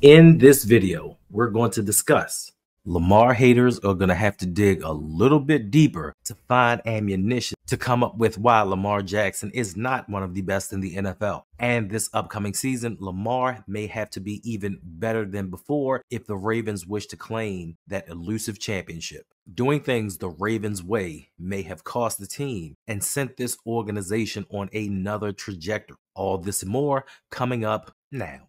In this video, we're going to discuss Lamar haters are going to have to dig a little bit deeper to find ammunition to come up with why Lamar Jackson is not one of the best in the NFL. And this upcoming season, Lamar may have to be even better than before if the Ravens wish to claim that elusive championship. Doing things the Ravens way may have cost the team and sent this organization on another trajectory. All this and more coming up now.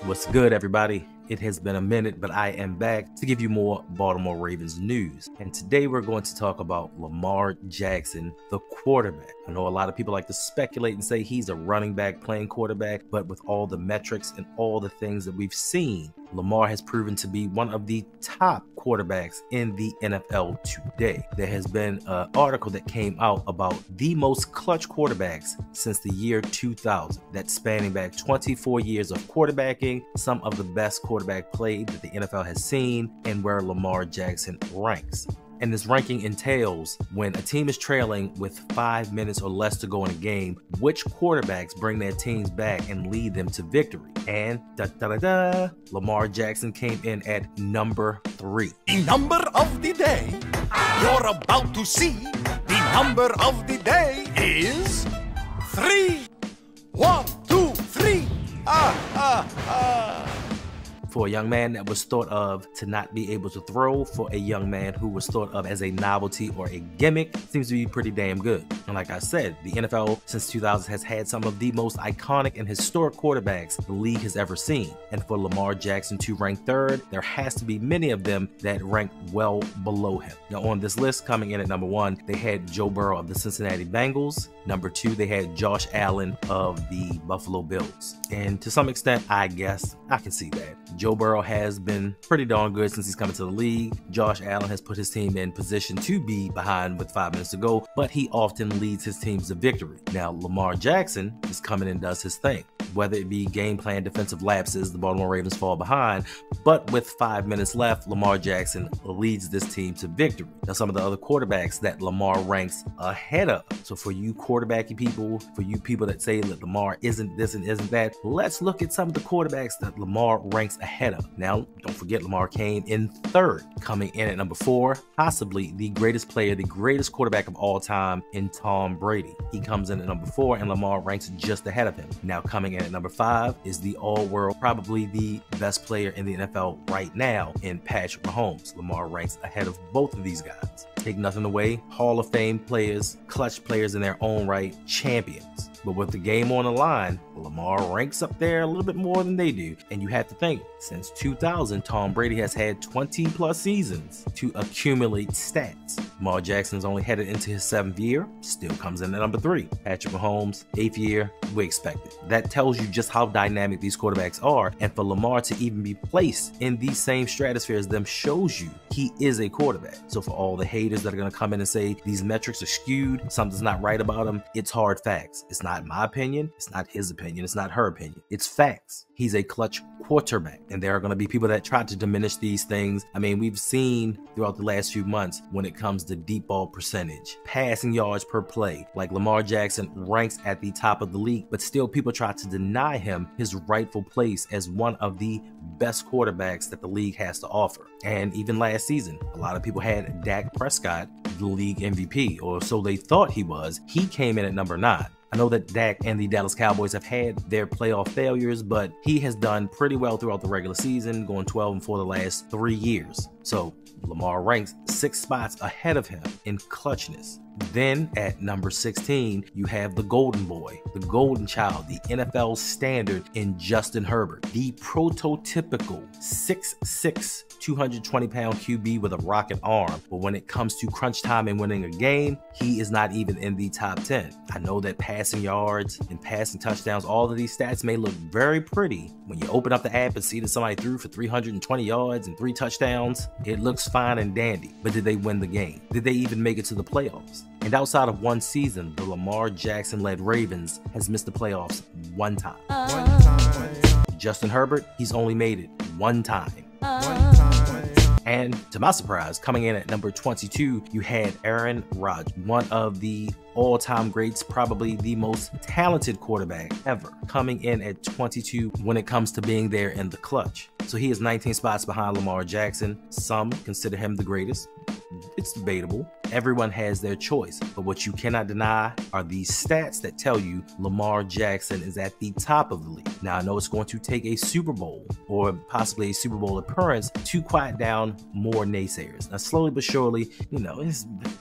What's good, everybody? It has been a minute, but I am back to give you more Baltimore Ravens news. And today we're going to talk about Lamar Jackson, the quarterback. I know a lot of people like to speculate and say he's a running back playing quarterback, but with all the metrics and all the things that we've seen, Lamar has proven to be one of the top quarterbacks in the NFL today. There has been an article that came out about the most clutch quarterbacks since the year 2000. That's spanning back 24 years of quarterbacking, some of the best quarterback play that the NFL has seen, and where Lamar Jackson ranks. And this ranking entails when a team is trailing with 5 minutes or less to go in a game, which quarterbacks bring their teams back and lead them to victory. And Lamar Jackson came in at number 3. The number of the day you're about to see. The number of the day is 3. 1, 2, 3. For a young man that was thought of to not be able to throw, for a young man who was thought of as a novelty or a gimmick, seems to be pretty damn good. And like I said, the NFL since 2000 has had some of the most iconic and historic quarterbacks the league has ever seen. And for Lamar Jackson to rank 3rd, there has to be many of them that rank well below him. Now on this list, coming in at number 1, they had Joe Burrow of the Cincinnati Bengals. Number 2, they had Josh Allen of the Buffalo Bills. And to some extent, I guess I can see that. Joe Burrow has been pretty darn good since he's coming to the league. Josh Allen has put his team in position to be behind with 5 minutes to go, but he often leads his teams to victory. Now, Lamar Jackson is coming and does his thing. Whether it be game plan defensive lapses, the Baltimore Ravens fall behind, but with 5 minutes left, Lamar Jackson leads this team to victory. Now, some of the other quarterbacks that Lamar ranks ahead of. So for you quarterbacky people, for you people that say that Lamar isn't this and isn't that, let's look at some of the quarterbacks that Lamar ranks ahead of. Now, don't forget Lamar came in 3rd, coming in at number 4, possibly the greatest player, the greatest quarterback of all time in Tom Brady. He comes in at number 4 and Lamar ranks just ahead of him. Now coming in at number 5 is the all-world, probably the best player in the NFL right now in Patrick Mahomes. Lamar ranks ahead of both of these guys. Take nothing away, Hall of Fame players, clutch players in their own right, champions. But with the game on the line, Lamar ranks up there a little bit more than they do. And you have to think, since 2000, Tom Brady has had 20 plus seasons to accumulate stats. Lamar Jackson's only headed into his 7th year, still comes in at number 3. Patrick Mahomes, 8th year, we expect it. That tells you just how dynamic these quarterbacks are. And for Lamar to even be placed in the same stratosphere as them shows you he is a quarterback. So for all the haters that are going to come in and say these metrics are skewed, something's not right about them, it's hard facts. It's not my opinion. It's not his opinion. It's not her opinion. It's facts. He's a clutch quarterback. And there are going to be people that try to diminish these things. I mean, we've seen throughout the last few months when it comes to deep ball percentage, passing yards per play, like Lamar Jackson ranks at the top of the league, but still people try to deny him his rightful place as one of the best quarterbacks that the league has to offer. And even last season, a lot of people had Dak Prescott the league MVP, or so they thought he was. He came in at number 9. I know that Dak and the Dallas Cowboys have had their playoff failures, but he has done pretty well throughout the regular season, going 12-4 the last 3 years. So Lamar ranks 6 spots ahead of him in clutchness. Then at number 16, you have the golden boy, the golden child, the NFL standard in Justin Herbert, the prototypical 6'6", 220-pound QB with a rocket arm. But when it comes to crunch time and winning a game, he is not even in the top 10. I know that passing yards and passing touchdowns, all of these stats may look very pretty. When you open up the app and see that somebody threw for 320 yards and 3 touchdowns, it looks fine and dandy. But did they win the game? Did they even make it to the playoffs? And outside of one season, the Lamar Jackson-led Ravens has missed the playoffs 1 time. Justin Herbert, he's only made it 1 time. And to my surprise, coming in at number 22, you had Aaron Rodgers, one of the all-time greats, probably the most talented quarterback ever, coming in at 22 when it comes to being there in the clutch. So he is 19 spots behind Lamar Jackson. Some consider him the greatest. It's debatable. Everyone has their choice, but what you cannot deny are these stats that tell you Lamar Jackson is at the top of the league. Now, I know it's going to take a Super Bowl or possibly a Super Bowl appearance to quiet down more naysayers. Now, slowly but surely,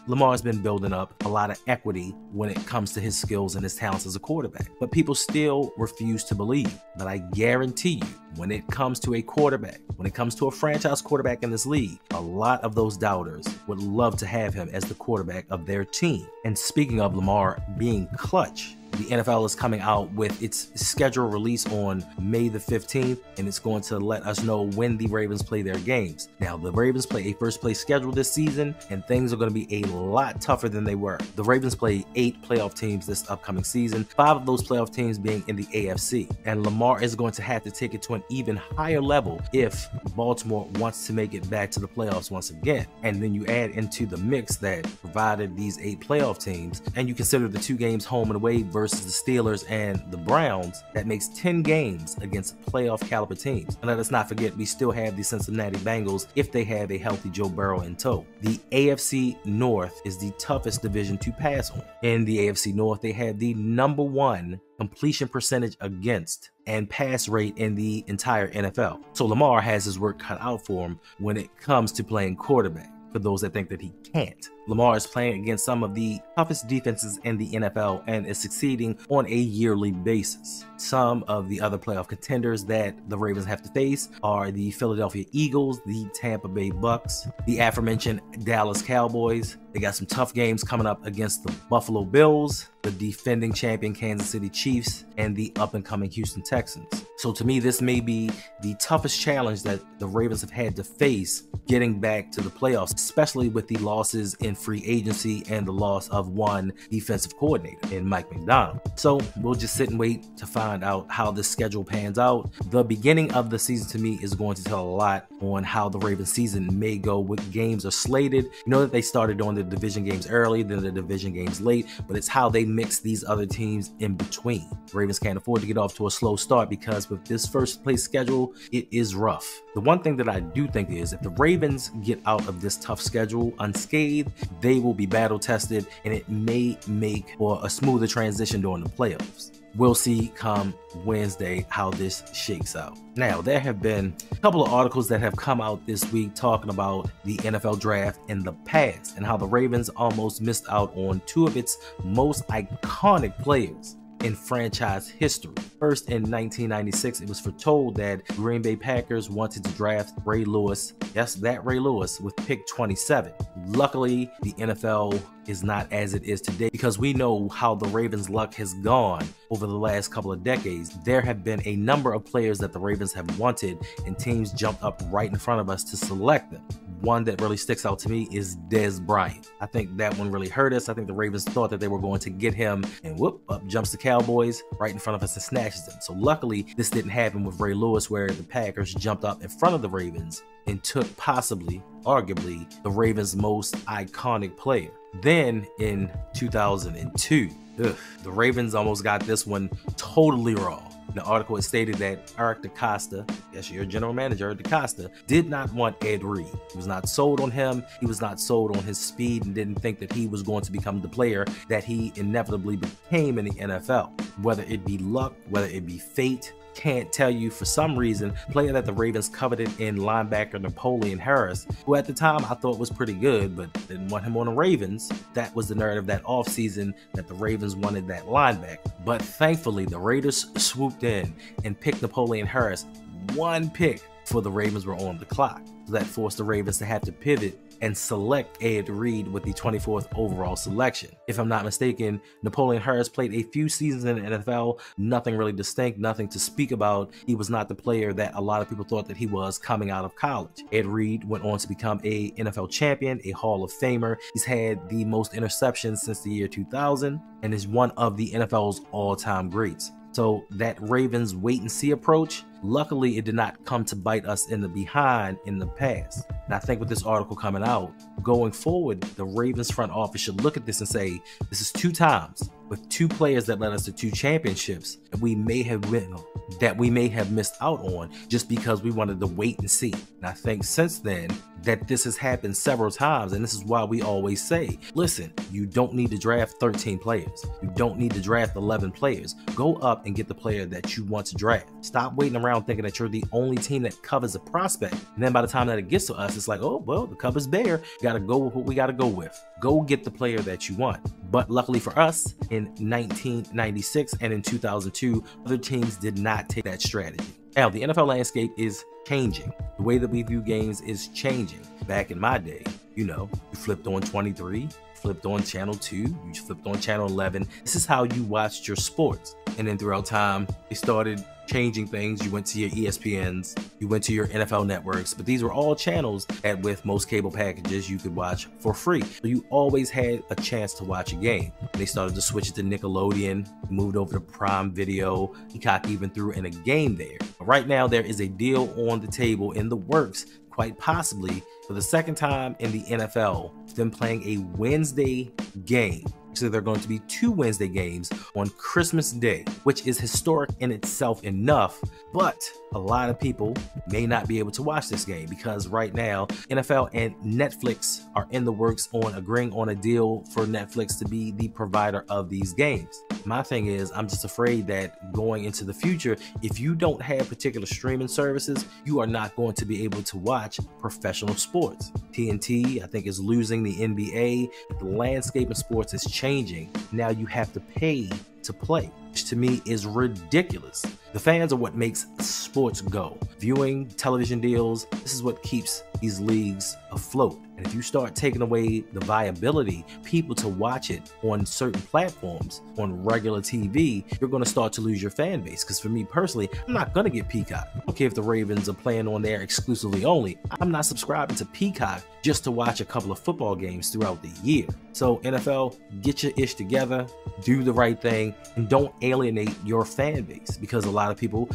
Lamar's been building up a lot of equity when it comes to his skills and his talents as a quarterback, but people still refuse to believe. But I guarantee you, when it comes to a quarterback, when it comes to a franchise quarterback in this league, a lot of those doubters would love to have him as the quarterback of their team. And speaking of Lamar being clutch, the NFL is coming out with its schedule release on May the 15th, and it's going to let us know when the Ravens play their games. Now, the Ravens play a first place schedule this season, and things are going to be a lot tougher than they were. The Ravens play 8 playoff teams this upcoming season, 5 of those playoff teams being in the AFC. And Lamar is going to have to take it to an even higher level if Baltimore wants to make it back to the playoffs once again. And then you add into the mix that provided these 8 playoff teams, and you consider the 2 games home and away versus the Steelers and the Browns, that makes 10 games against playoff caliber teams. And let us not forget, we still have the Cincinnati Bengals if they have a healthy Joe Burrow in tow. The AFC North is the toughest division to pass on. In the AFC North, they have the #1 completion percentage against and pass rate in the entire NFL. So Lamar has his work cut out for him when it comes to playing quarterback, for those that think that he can't. Lamar is playing against some of the toughest defenses in the NFL and is succeeding on a yearly basis. Some of the other playoff contenders that the Ravens have to face are the Philadelphia Eagles, the Tampa Bay Bucks, the aforementioned Dallas Cowboys. They got some tough games coming up against the Buffalo Bills, the defending champion Kansas City Chiefs, and the up-and-coming Houston Texans. So to me, this may be the toughest challenge that the Ravens have had to face getting back to the playoffs, especially with the losses in free agency and the loss of one defensive coordinator in Mike Macdonald. So we'll just sit and wait to find out how this schedule pans out. The beginning of the season to me is going to tell a lot on how the Ravens season may go. What games are slated. You know that they started doing the division games early, then the division games late, but it's how they mix these other teams in between. The Ravens can't afford to get off to a slow start because with this first place schedule, it is rough. The one thing that I do think is if the Ravens get out of this tough schedule unscathed, they will be battle tested, and it may make for a smoother transition during the playoffs. We'll see come Wednesday how this shakes out. Now, there have been a couple of articles that have come out this week talking about the NFL draft in the past and how the Ravens almost missed out on 2 of its most iconic players in franchise history. First, in 1996, it was foretold that Green Bay Packers wanted to draft Ray Lewis, yes, that Ray Lewis, with pick 27. Luckily, the NFL is not as it is today because we know how the Ravens' luck has gone over the last couple of decades. There have been a number of players that the Ravens have wanted, and teams jumped up right in front of us to select them. One that really sticks out to me is Dez Bryant. I think that one really hurt us. I think the Ravens thought that they were going to get him, and whoop, up jumps the Cowboys right in front of us and snatches them. So luckily, this didn't happen with Ray Lewis, where the Packers jumped up in front of the Ravens and took possibly, arguably, the Ravens' most iconic player. Then in 2002, the Ravens almost got this one totally wrong. In the article, it stated that Eric DeCosta, yes, your general manager, Eric DeCosta, did not want Ed Reed. He was not sold on him. He was not sold on his speed and didn't think that he was going to become the player that he inevitably became in the NFL. Whether it be luck, whether it be fate, can't tell you. For some reason, player that the Ravens coveted in linebacker Napoleon Harris, who at the time I thought was pretty good, but didn't want him on the Ravens. That was the narrative that offseason, that the Ravens wanted that linebacker. But thankfully, the Raiders swooped in and picked Napoleon Harris. One pick before the Ravens were on the clock. So that forced the Ravens to have to pivot and select Ed Reed with the 24th overall selection. If I'm not mistaken, Napoleon Harris played a few seasons in the NFL, nothing really distinct, nothing to speak about. He was not the player that a lot of people thought that he was coming out of college. Ed Reed went on to become a NFL champion, a Hall of Famer. He's had the most interceptions since the year 2000 and is one of the NFL's all-time greats. So that Ravens wait and see approach, luckily it did not come to bite us in the behind in the past. And I think with this article coming out, going forward, the Ravens front office should look at this and say, this is 2 times with 2 players that led us to 2 championships that we may have missed out on just because we wanted to wait and see. And I think since then that this has happened several times, and this is why we always say, listen, you don't need to draft 13 players. You don't need to draft 11 players. Go up and get the player that you want to draft. Stop waiting around thinking that you're the only team that covers a prospect. And then by the time that it gets to us, it's like, oh, well, the cover's bare. Got to go with what we got to go with. Go get the player that you want. But luckily for us, in 1996 and in 2002, other teams did not take that strategy. Now, the NFL landscape is changing. The way that we view games is changing. Back in my day, you flipped on 23, flipped on channel 2, you flipped on channel 11. This is how you watched your sports. And then throughout time, they started changing things. You went to your ESPNs, you went to your NFL networks, but these were all channels that with most cable packages you could watch for free. So you always had a chance to watch a game. They started to switch it to Nickelodeon, moved over to Prime Video. Peacock even threw in a game there. But right now there is a deal on the table in the works, quite possibly for the second time in the NFL, them playing a Wednesday game. So there are going to be 2 Wednesday games on Christmas Day, which is historic in itself enough, but a lot of people may not be able to watch this game because right now NFL and Netflix are in the works on agreeing on a deal for Netflix to be the provider of these games. My thing is, I'm just afraid that going into the future, if you don't have particular streaming services, you are not going to be able to watch professional sports. TNT, I think, is losing the NBA. The landscape of sports is changing. Now you have to pay to play, which to me is ridiculous. The fans are what makes sports go. Viewing, television deals, this is what keeps these leagues afloat. And if you start taking away the viability, people to watch it on certain platforms, on regular TV, you're going to start to lose your fan base. Because for me personally, I'm not going to get Peacock. I don't care if the Ravens are playing on there exclusively only. I'm not subscribing to Peacock just to watch a couple of football games throughout the year. So NFL, get your ish together, do the right thing, and don't alienate your fan base, because a lot of people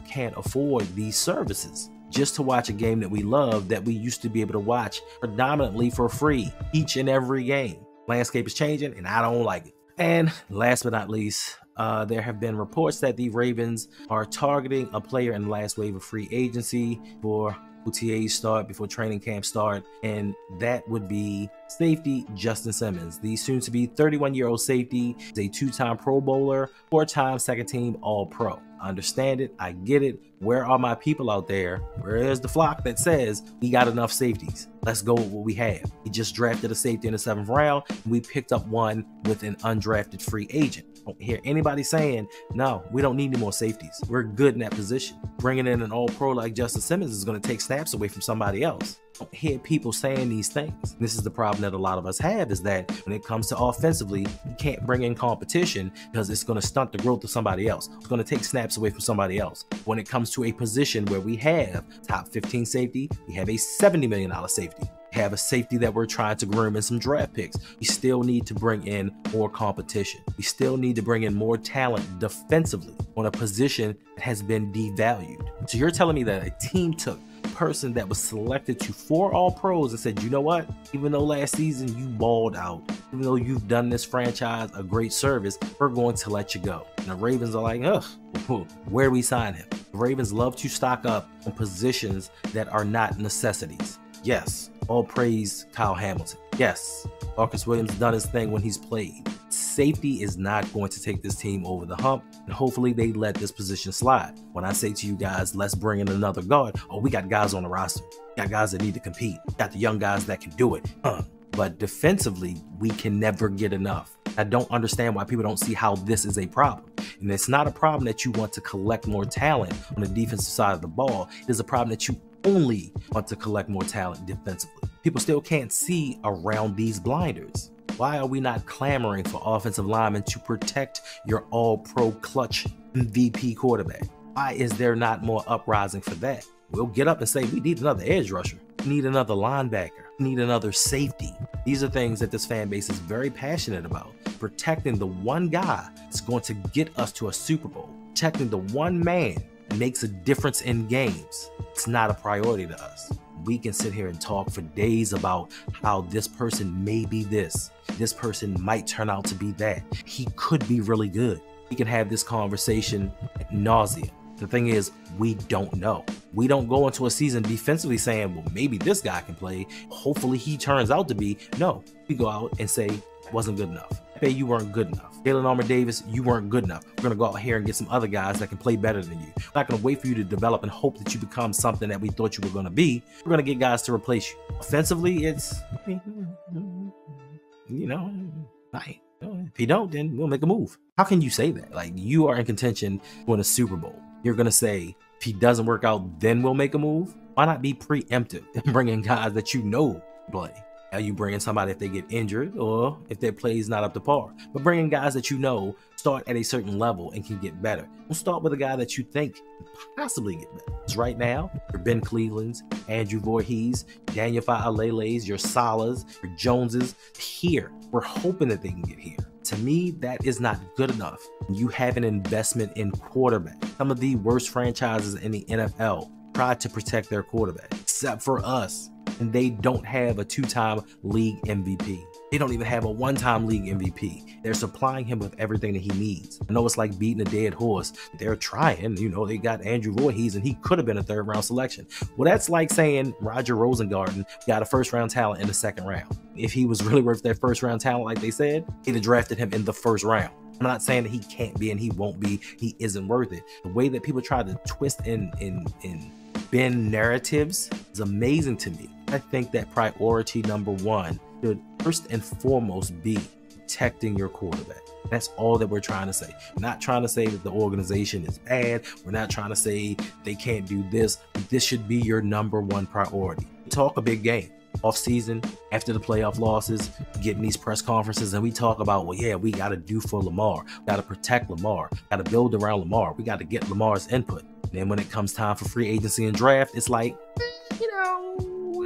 can't afford these services just to watch a game that we love, that we used to be able to watch predominantly for free each and every game. Landscape is changing and I don't like it. And last but not least, there have been reports that the Ravens are targeting a player in the last wave of free agency for OTAs start, before training camp start, and that would be safety Justin Simmons. The soon-to-be 31-year-old safety is a 2-time Pro Bowler, 4-time second-team All-Pro. I understand it. I get it. Where are my people out there? Where is the flock that says we got enough safeties? Let's go with what we have. We just drafted a safety in the 7th round, and we picked up one with an undrafted free agent. I don't hear anybody saying, no, we don't need any more safeties. We're good in that position. Bringing in an all-pro like Justin Simmons is going to take snaps away from somebody else. I don't hear people saying these things. This is the problem that a lot of us have, is that when it comes to offensively, you can't bring in competition because it's going to stunt the growth of somebody else. It's going to take snaps away from somebody else. When it comes to a position where we have top 15 safety, we have a $70 million safety. Have a safety that we're trying to groom in some draft picks. We still need to bring in more competition. We still need to bring in more talent defensively on a position that has been devalued. So you're telling me that a team took a person that was selected to 4 All-Pros and said, you know what, even though last season you balled out, even though you've done this franchise a great service, we're going to let you go. And the Ravens are like, ugh, where we sign him? The Ravens love to stock up on positions that are not necessities. Yes, all praise Kyle Hamilton. Yes, Marcus Williams done his thing when he's played. Safety is not going to take this team over the hump, and hopefully they let this position slide. When I say to you guys, let's bring in another guard, oh, we got guys on the roster. We got guys that need to compete. We got the young guys that can do it. But defensively, we can never get enough. I don't understand why people don't see how this is a problem. And it's not a problem that you want to collect more talent on the defensive side of the ball. It is a problem that you only want to collect more talent defensively. People still can't see around these blinders. Why are we not clamoring for offensive linemen to protect your all-pro clutch MVP quarterback? Why is there not more uprising for that? We'll get up and say, we need another edge rusher. We need another linebacker. We need another safety. These are things that this fan base is very passionate about. protecting the one guy that's going to get us to a Super Bowl, protecting the one man that makes a difference in games, it's not a priority to us. We can sit here and talk for days about how this person may be this person might turn out to be that. He could be really good. We can have this conversation ad nauseum. The thing is, we don't know. We don't go into a season defensively saying, well, maybe this guy can play. Hopefully he turns out to be. No, we go out and say, wasn't good enough. Hey, you weren't good enough. Jalen Armour-Davis, you weren't good enough. We're going to go out here and get some other guys that can play better than you. We're not going to wait for you to develop and hope that you become something that we thought you were going to be. We're going to get guys to replace you. Offensively, it's, if you don't, then we'll make a move. How can you say that? Like, you are in contention to win a Super Bowl. You're going to say, if he doesn't work out, then we'll make a move? Why not be preemptive and bring in guys that you know play? Now you bring in somebody if they get injured or if their play is not up to par. But bring in guys that you know start at a certain level and can get better. Don't start with a guy that you think can possibly get better. Because right now, your Ben Clevelands, Andrew Voorhees, Daniel Fa'alele's, your Salas, your Joneses, here. We're hoping that they can get here. To me, that is not good enough. You have an investment in quarterback. Some of the worst franchises in the NFL try to protect their quarterback, except for us. And they don't have a 2-time league MVP. They don't even have a 1-time league MVP. They're supplying him with everything that he needs. I know it's like beating a dead horse. They're trying, they got Andrew Voorhees and he could have been a 3rd round selection. Well, that's like saying Roger Rosengarten got a 1st round talent in the 2nd round. If he was really worth their 1st round talent, like they said, they'd have drafted him in the 1st round. I'm not saying that he can't be and he won't be, he isn't worth it. The way that people try to twist in bend narratives is amazing to me. I think that priority number 1 should first and foremost be protecting your quarterback. That's all that we're trying to say. We're not trying to say that the organization is bad. We're not trying to say they can't do this. This should be your number 1 priority. Talk a big game. Off season, after the playoff losses, getting these press conferences, and we talk about, well, yeah, we got to do for Lamar. We got to protect Lamar. Got to build around Lamar. We got to get Lamar's input. And then when it comes time for free agency and draft, it's like,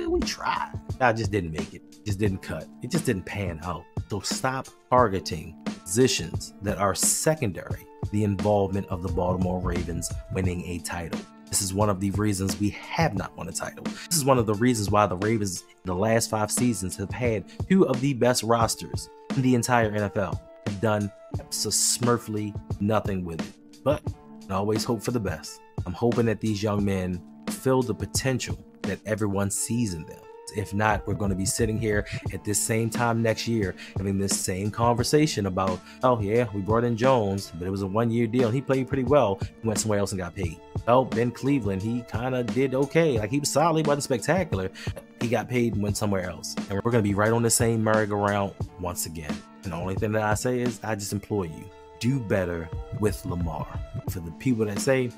we tried. I just didn't make it. Just didn't cut. It just didn't pan out. So stop targeting positions that are secondary to the involvement of the Baltimore Ravens winning a title. This is one of the reasons we have not won a title. This is one of the reasons why the Ravens in the last 5 seasons have had 2 of the best rosters in the entire NFL. Have done smurfly nothing with it. But I always hope for the best. I'm hoping that these young men fulfill the potential that everyone sees in them. If not, we're going to be sitting here at this same time next year having this same conversation about, oh yeah, we brought in Jones, but it was a 1-year deal. He played pretty well. He went somewhere else and got paid. Oh, Ben Cleveland, he kind of did okay. Like, he was solid, he wasn't spectacular. He got paid and went somewhere else. And we're going to be right on the same merry-go-round once again. And the only thing that I say is, I just implore you, do better with Lamar. For the people that say,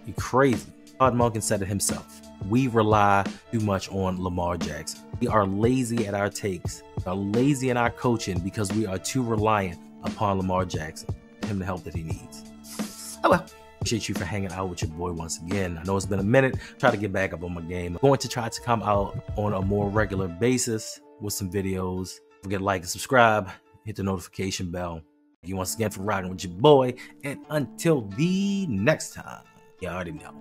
you're crazy, Todd Monken said it himself. We rely too much on Lamar Jackson. We are lazy at our takes. We are lazy in our coaching because we are too reliant upon Lamar Jackson, him the help that he needs. Oh well. Appreciate you for hanging out with your boy once again. I know it's been a minute. Try to get back up on my game. I'm going to try to come out on a more regular basis with some videos. Don't forget to like and subscribe. Hit the notification bell. Thank you once again for riding with your boy. And until the next time, you already know.